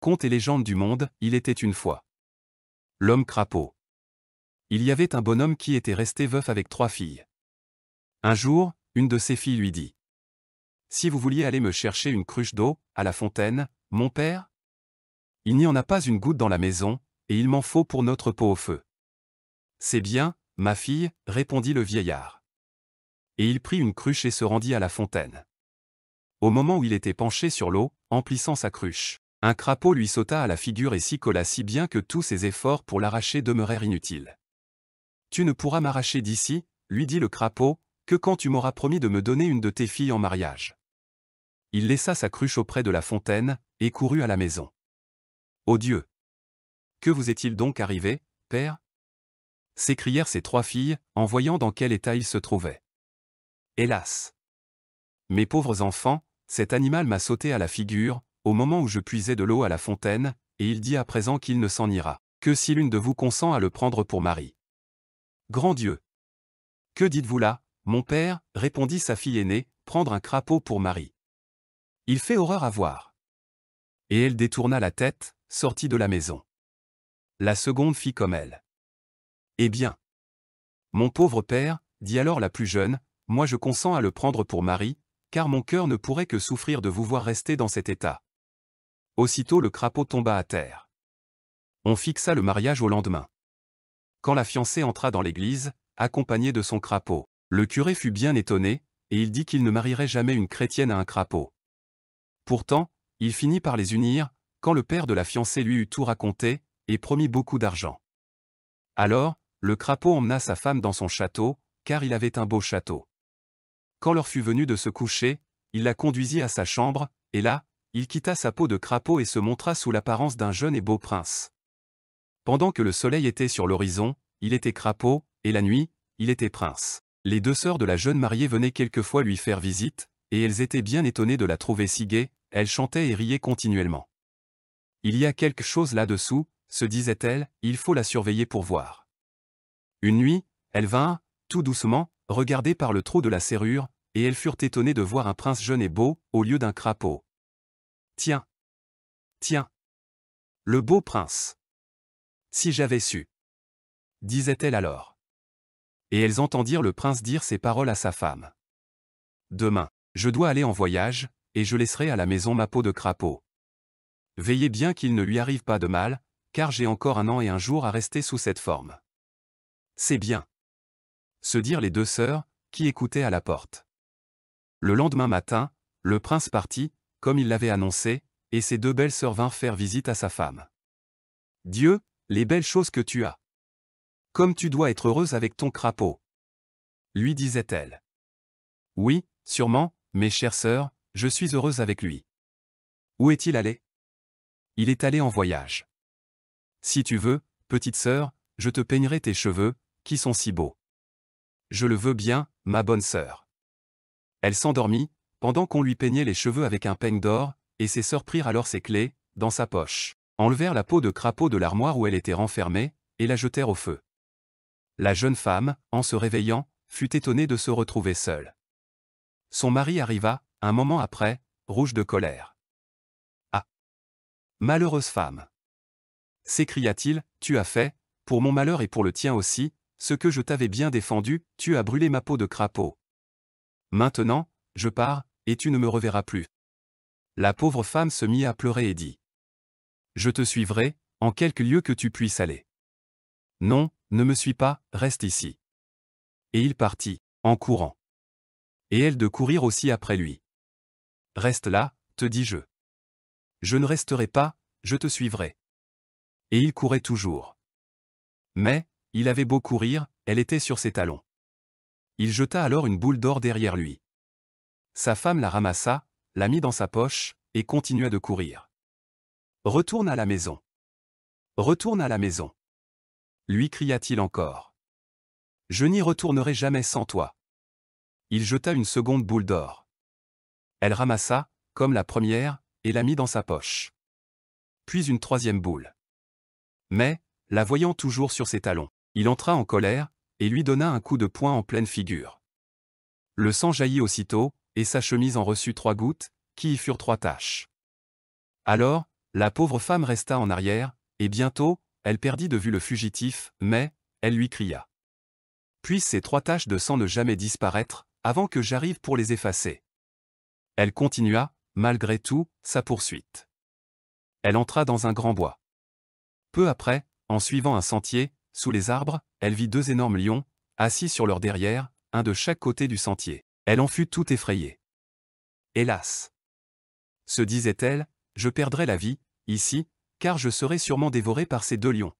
Contes et légendes du monde, il était une fois. L'homme crapaud. Il y avait un bonhomme qui était resté veuf avec 3 filles. Un jour, une de ses filles lui dit: « Si vous vouliez aller me chercher une cruche d'eau, à la fontaine, mon père? Il n'y en a pas une goutte dans la maison, et il m'en faut pour notre pot au feu. » « C'est bien, ma fille, répondit le vieillard. Et il prit une cruche et se rendit à la fontaine. Au moment où il était penché sur l'eau, emplissant sa cruche, un crapaud lui sauta à la figure et s'y colla si bien que tous ses efforts pour l'arracher demeurèrent inutiles. « Tu ne pourras m'arracher d'ici, lui dit le crapaud, que quand tu m'auras promis de me donner une de tes filles en mariage. » Il laissa sa cruche auprès de la fontaine, et courut à la maison. « Ô Dieu! Que vous est-il donc arrivé, père ?» s'écrièrent ses 3 filles, en voyant dans quel état il se trouvait. « Hélas! Mes pauvres enfants, cet animal m'a sauté à la figure, au moment où je puisais de l'eau à la fontaine, et il dit à présent qu'il ne s'en ira, que si l'une de vous consent à le prendre pour mari. » « Grand Dieu! Que dites-vous là, mon père ?» répondit sa fille aînée, « prendre un crapaud pour mari. Il fait horreur à voir. » Et elle détourna la tête, sortit de la maison. La seconde fit comme elle. « Eh bien, mon pauvre père, dit alors la plus jeune, moi je consens à le prendre pour mari, car mon cœur ne pourrait que souffrir de vous voir rester dans cet état. » Aussitôt le crapaud tomba à terre. On fixa le mariage au lendemain. Quand la fiancée entra dans l'église, accompagnée de son crapaud, le curé fut bien étonné, et il dit qu'il ne marierait jamais une chrétienne à un crapaud. Pourtant, il finit par les unir, quand le père de la fiancée lui eut tout raconté, et promit beaucoup d'argent. Alors, le crapaud emmena sa femme dans son château, car il avait un beau château. Quand l'heure fut venue de se coucher, il la conduisit à sa chambre, et là, il quitta sa peau de crapaud et se montra sous l'apparence d'un jeune et beau prince. Pendant que le soleil était sur l'horizon, il était crapaud, et la nuit, il était prince. Les 2 sœurs de la jeune mariée venaient quelquefois lui faire visite, et elles étaient bien étonnées de la trouver si gaie, elles chantaient et riaient continuellement. « Il y a quelque chose là-dessous, » se disait-elle, « il faut la surveiller pour voir. » Une nuit, elles vinrent, tout doucement, regarder par le trou de la serrure, et elles furent étonnées de voir un prince jeune et beau, au lieu d'un crapaud. « Tiens! Tiens! Le beau prince! Si j'avais su !» disait-elle alors. Et elles entendirent le prince dire ces paroles à sa femme. « Demain, je dois aller en voyage, et je laisserai à la maison ma peau de crapaud. Veillez bien qu'il ne lui arrive pas de mal, car j'ai encore 1 an et 1 jour à rester sous cette forme. » « C'est bien. » se dirent les 2 sœurs, qui écoutaient à la porte. Le lendemain matin, le prince partit, comme il l'avait annoncé, et ses 2 belles sœurs vinrent faire visite à sa femme. « Dieu, les belles choses que tu as! Comme tu dois être heureuse avec ton crapaud !» lui disait-elle. « Oui, sûrement, mes chères sœurs, je suis heureuse avec lui. »« Où est-il allé ? » ?»« Il est allé en voyage. »« Si tu veux, petite sœur, je te peignerai tes cheveux, qui sont si beaux. »« Je le veux bien, ma bonne sœur. » Elle s'endormit, pendant qu'on lui peignait les cheveux avec un peigne d'or, et ses sœurs prirent alors ses clés, dans sa poche, enlevèrent la peau de crapaud de l'armoire où elle était renfermée, et la jetèrent au feu. La jeune femme, en se réveillant, fut étonnée de se retrouver seule. Son mari arriva, un moment après, rouge de colère. « Ah! Malheureuse femme !» s'écria-t-il, « tu as fait, pour mon malheur et pour le tien aussi, ce que je t'avais bien défendu, tu as brûlé ma peau de crapaud. Maintenant, je pars, et tu ne me reverras plus. » La pauvre femme se mit à pleurer et dit: « Je te suivrai, en quelque lieu que tu puisses aller. »« Non, ne me suis pas, reste ici. » Et il partit, en courant. Et elles de courir aussi après lui. « Reste là, te dis-je. »« Je ne resterai pas, je te suivrai. » Et il courait toujours. Mais, il avait beau courir, elle était sur ses talons. Il jeta alors une boule d'or derrière lui. Sa femme la ramassa, la mit dans sa poche, et continua de courir. « Retourne à la maison. Retourne à la maison. » lui cria-t-il encore. « Je n'y retournerai jamais sans toi. » Il jeta une seconde boule d'or. Elle ramassa, comme la première, et la mit dans sa poche. Puis une 3e boule. Mais, la voyant toujours sur ses talons, il entra en colère, et lui donna un coup de poing en pleine figure. Le sang jaillit aussitôt, et sa chemise en reçut 3 gouttes, qui y furent 3 taches. Alors, La pauvre femme resta en arrière, et bientôt, elle perdit de vue le fugitif, mais, elle lui cria. Puissent ces 3 taches de sang ne jamais disparaître, avant que j'arrive pour les effacer. Elle continua, malgré tout, sa poursuite. Elle entra dans un grand bois. Peu après, en suivant un sentier, sous les arbres, elle vit 2 énormes lions, assis sur leur derrière, un de chaque côté du sentier. Elle en fut tout effrayée. Hélas! Se disait-elle, je perdrai la vie, ici, car je serai sûrement dévorée par ces 2 lions.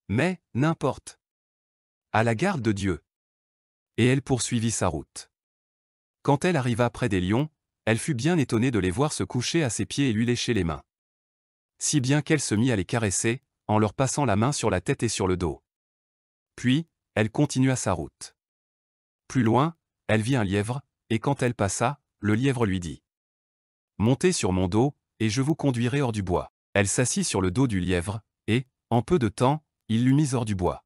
Mais, n'importe. À la garde de Dieu. Et elle poursuivit sa route. Quand elle arriva près des lions, elle fut bien étonnée de les voir se coucher à ses pieds et lui lécher les mains. Si bien qu'elle se mit à les caresser, en leur passant la main sur la tête et sur le dos. Puis, elle continua sa route. Plus loin, elle vit un lièvre, et quand elle passa, le lièvre lui dit « Montez sur mon dos, et je vous conduirai hors du bois. » Elle s'assit sur le dos du lièvre, et, en peu de temps, il l'eut mise hors du bois.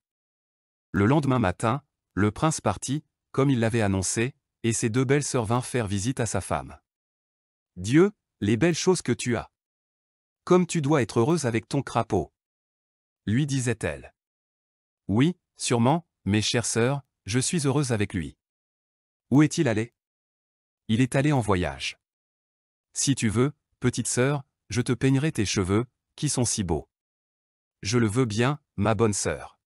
Le lendemain matin, le prince partit, comme il l'avait annoncé, et ses 2 belles sœurs vinrent faire visite à sa femme. « Dieu, les belles choses que tu as! Comme tu dois être heureuse avec ton crapaud !» lui disait-elle. « Oui, sûrement, mes chères sœurs, je suis heureuse avec lui. » « Où est-il allé ? » ?»« Il est allé en voyage. »« Si tu veux, petite sœur, je te peignerai tes cheveux, qui sont si beaux. »« Je le veux bien, ma bonne sœur. »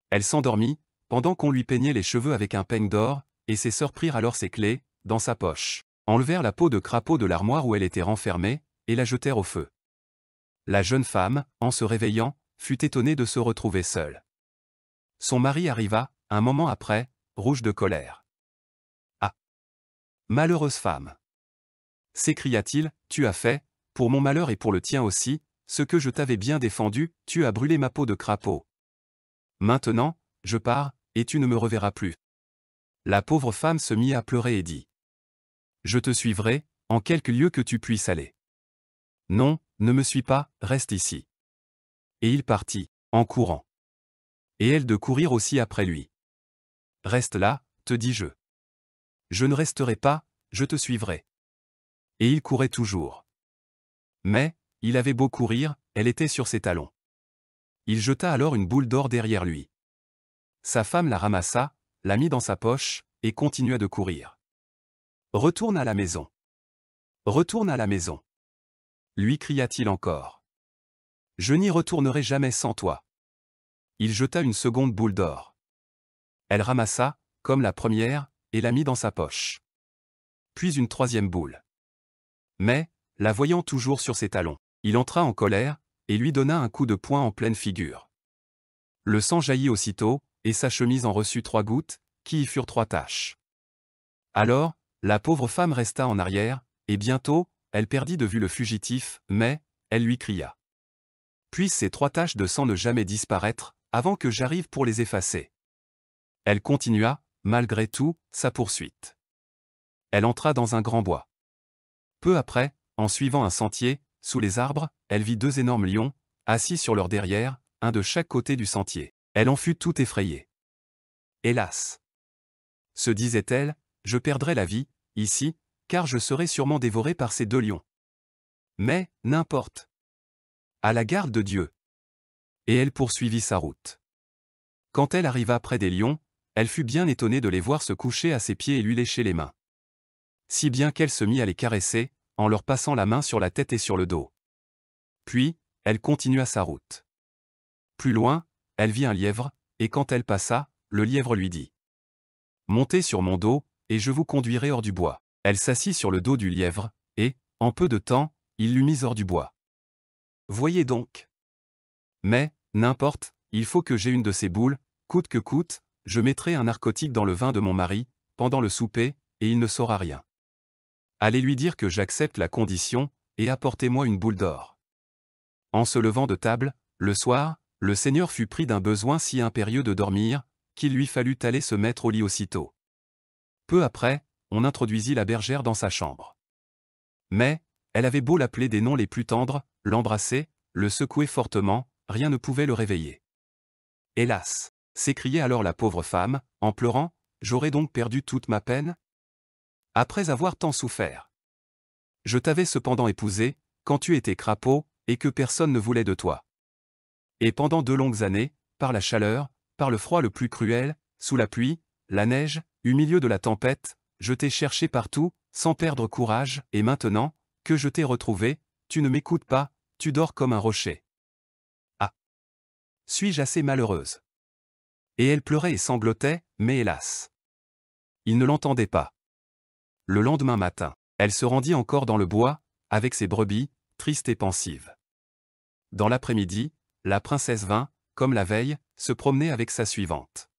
Elle s'endormit, pendant qu'on lui peignait les cheveux avec un peigne d'or, et ses sœurs prirent alors ses clés, dans sa poche, enlevèrent la peau de crapaud de l'armoire où elle était renfermée, et la jetèrent au feu. La jeune femme, en se réveillant, fut étonnée de se retrouver seule. Son mari arriva, un moment après, rouge de colère. « Ah! Malheureuse femme ! S'écria-t-il, tu as fait, pour mon malheur et pour le tien aussi, ce que je t'avais bien défendu, tu as brûlé ma peau de crapaud. Maintenant, je pars, et tu ne me reverras plus. » La pauvre femme se mit à pleurer et dit « Je te suivrai, en quelque lieu que tu puisses aller. »« Non, ne me suis pas, reste ici. » Et il partit, en courant. Et elle de courir aussi après lui. « Reste là, te dis-je. »« Je ne resterai pas, je te suivrai. » Et il courait toujours. Mais, il avait beau courir, elle était sur ses talons. Il jeta alors une boule d'or derrière lui. Sa femme la ramassa, la mit dans sa poche, et continua de courir. « Retourne à la maison. Retourne à la maison. » lui cria-t-il encore. « Je n'y retournerai jamais sans toi. » Il jeta une seconde boule d'or. Elle ramassa, comme la première, et la mit dans sa poche. Puis une 3e boule. Mais, la voyant toujours sur ses talons, il entra en colère, et lui donna un coup de poing en pleine figure. Le sang jaillit aussitôt, et sa chemise en reçut 3 gouttes, qui y furent 3 taches. Alors, la pauvre femme resta en arrière, et bientôt, elle perdit de vue le fugitif, mais, elle lui cria. Puissent ces 3 taches de sang ne jamais disparaître, avant que j'arrive pour les effacer. Elle continua, malgré tout, sa poursuite. Elle entra dans un grand bois. Peu après, en suivant un sentier, sous les arbres, elle vit 2 énormes lions, assis sur leur derrière, un de chaque côté du sentier. Elle en fut tout effrayée. Hélas! Se disait-elle, je perdrai la vie, ici, car je serai sûrement dévorée par ces 2 lions. Mais, n'importe. À la garde de Dieu. Et elle poursuivit sa route. Quand elle arriva près des lions, elle fut bien étonnée de les voir se coucher à ses pieds et lui lécher les mains. Si bien qu'elle se mit à les caresser, en leur passant la main sur la tête et sur le dos. Puis, elle continua sa route. Plus loin, elle vit un lièvre, et quand elle passa, le lièvre lui dit « Montez sur mon dos, et je vous conduirai hors du bois. » Elle s'assit sur le dos du lièvre, et, en peu de temps, il l'eut mise hors du bois. Voyez donc. Mais, n'importe, il faut que j'aie une de ces boules, coûte que coûte, je mettrai un narcotique dans le vin de mon mari, pendant le souper, et il ne saura rien. Allez lui dire que j'accepte la condition, et apportez-moi une boule d'or. En se levant de table, le soir, le seigneur fut pris d'un besoin si impérieux de dormir, qu'il lui fallut aller se mettre au lit aussitôt. Peu après, on introduisit la bergère dans sa chambre. Mais, elle avait beau l'appeler des noms les plus tendres, l'embrasser, le secouer fortement, rien ne pouvait le réveiller. « Hélas !» s'écriait alors la pauvre femme, en pleurant, « j'aurais donc perdu toute ma peine ? Après avoir tant souffert. Je t'avais cependant épousé, quand tu étais crapaud, et que personne ne voulait de toi. Et pendant 2 longues années, par la chaleur, par le froid le plus cruel, sous la pluie, la neige, au milieu de la tempête, je t'ai cherché partout, sans perdre courage, et maintenant, que je t'ai retrouvé, tu ne m'écoutes pas, tu dors comme un rocher. Ah! Suis-je assez malheureuse? Et elle pleurait et sanglotait, mais hélas! Il ne l'entendait pas. Le lendemain matin, elle se rendit encore dans le bois, avec ses brebis, triste et pensive. Dans l'après-midi, la princesse vint, comme la veille, se promener avec sa suivante.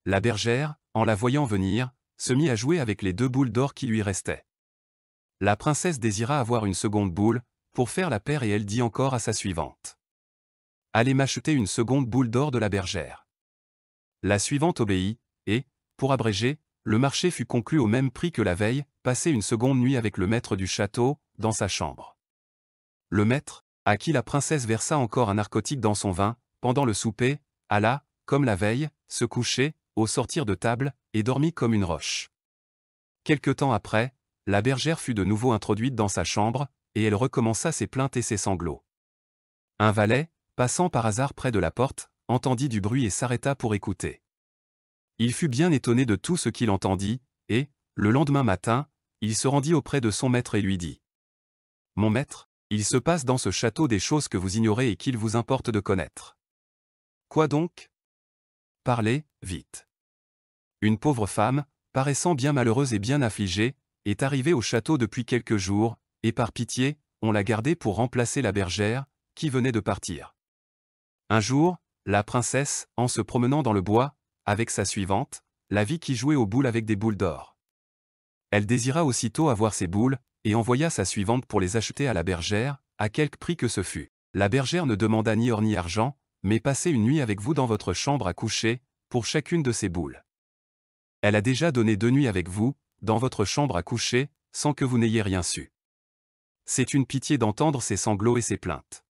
La bergère, en la voyant venir, se mit à jouer avec les 2 boules d'or qui lui restaient. La princesse désira avoir une seconde boule, pour faire la paire et elle dit encore à sa suivante. Allez m'acheter une seconde boule d'or de la bergère. La suivante obéit, et, pour abréger, le marché fut conclu au même prix que la veille, passer une seconde nuit avec le maître du château, dans sa chambre. Le maître, à qui la princesse versa encore un narcotique dans son vin, pendant le souper, alla, comme la veille, se coucher, au sortir de table, et dormit comme une roche. Quelque temps après, la bergère fut de nouveau introduite dans sa chambre, et elle recommença ses plaintes et ses sanglots. Un valet, passant par hasard près de la porte, entendit du bruit et s'arrêta pour écouter. Il fut bien étonné de tout ce qu'il entendit, et, le lendemain matin, il se rendit auprès de son maître et lui dit. « Mon maître, il se passe dans ce château des choses que vous ignorez et qu'il vous importe de connaître. » « Quoi donc ? » ?»« Parlez, vite. » Une pauvre femme, paraissant bien malheureuse et bien affligée, est arrivée au château depuis quelques jours, et par pitié, on l'a gardée pour remplacer la bergère, qui venait de partir. Un jour, la princesse, en se promenant dans le bois, avec sa suivante, la vit qui jouait aux boules avec des boules d'or. Elle désira aussitôt avoir ces boules, et envoya sa suivante pour les acheter à la bergère, à quelque prix que ce fût. La bergère ne demanda ni or ni argent, mais passez une nuit avec vous dans votre chambre à coucher, pour chacune de ces boules. Elle a déjà donné 2 nuits avec vous, dans votre chambre à coucher, sans que vous n'ayez rien su. C'est une pitié d'entendre ses sanglots et ses plaintes.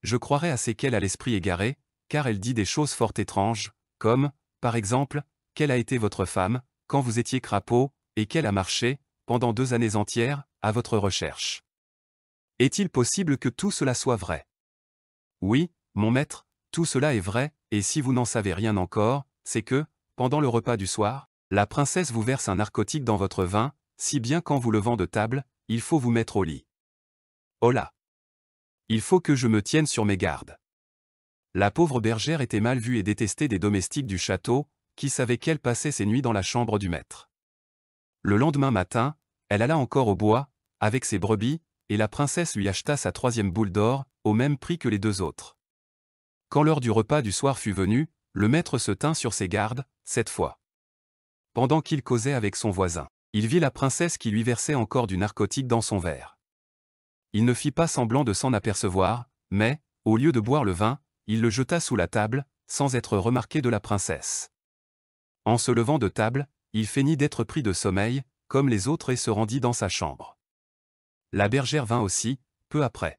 Je croirais assez qu'elle a l'esprit égaré, car elle dit des choses fort étranges, comme, par exemple, qu'elle a été votre femme, quand vous étiez crapaud, et qu'elle a marché, pendant 2 années entières, à votre recherche. Est-il possible que tout cela soit vrai? Oui, mon maître, tout cela est vrai, et si vous n'en savez rien encore, c'est que, pendant le repas du soir, la princesse vous verse un narcotique dans votre vin, si bien qu'en vous levant de table, il faut vous mettre au lit. Oh là! Il faut que je me tienne sur mes gardes. La pauvre bergère était mal vue et détestée des domestiques du château, qui savaient qu'elle passait ses nuits dans la chambre du maître. Le lendemain matin, elle alla encore au bois, avec ses brebis, et la princesse lui acheta sa 3e boule d'or, au même prix que les 2 autres. Quand l'heure du repas du soir fut venue, le maître se tint sur ses gardes, cette fois. Pendant qu'il causait avec son voisin, il vit la princesse qui lui versait encore du narcotique dans son verre. Il ne fit pas semblant de s'en apercevoir, mais, au lieu de boire le vin, il le jeta sous la table, sans être remarqué de la princesse. En se levant de table, il feignit d'être pris de sommeil, comme les autres et se rendit dans sa chambre. La bergère vint aussi, peu après.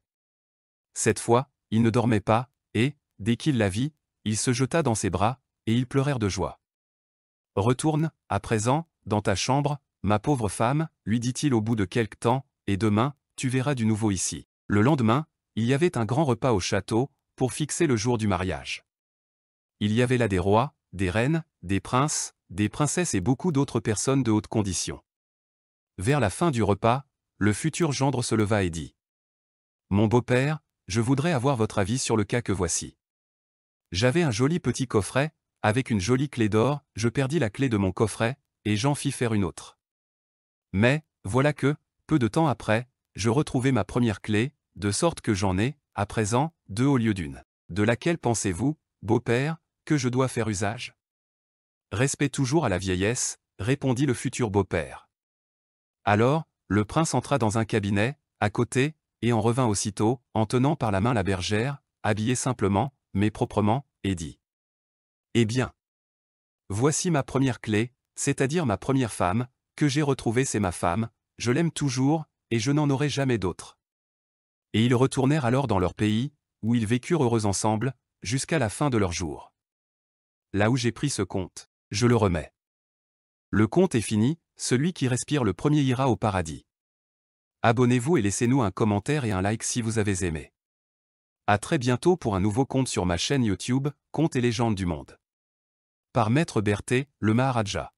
Cette fois, il ne dormait pas, et, dès qu'il la vit, il se jeta dans ses bras, et ils pleurèrent de joie. « Retourne, à présent, dans ta chambre, ma pauvre femme, lui dit-il au bout de quelque temps, et demain, tu verras du nouveau ici. » Le lendemain, il y avait un grand repas au château, pour fixer le jour du mariage. Il y avait là des rois, des reines, des princes, des princesses et beaucoup d'autres personnes de haute condition. Vers la fin du repas, le futur gendre se leva et dit. « Mon beau-père, je voudrais avoir votre avis sur le cas que voici. J'avais un joli petit coffret, avec une jolie clé d'or, je perdis la clé de mon coffret, et j'en fis faire une autre. Mais, voilà que, peu de temps après, je retrouvai ma première clé, de sorte que j'en ai, à présent, 2 au lieu d'1. De laquelle pensez-vous, beau-père, que je dois faire usage? » Respect toujours à la vieillesse, répondit le futur beau-père. Alors, le prince entra dans un cabinet, à côté, et en revint aussitôt, en tenant par la main la bergère, habillée simplement, mais proprement, et dit. « Eh bien, voici ma première clé, c'est-à-dire ma première femme, que j'ai retrouvée, c'est ma femme, je l'aime toujours, et je n'en aurai jamais d'autre. » Et ils retournèrent alors dans leur pays, où ils vécurent heureux ensemble, jusqu'à la fin de leurs jours. Là où j'ai pris ce conte, je le remets. Le conte est fini, celui qui respire le premier ira au paradis. Abonnez-vous et laissez-nous un commentaire et un like si vous avez aimé. À très bientôt pour un nouveau conte sur ma chaîne YouTube, Contes et légendes du monde. Par Maître Berthet, le Maharaja.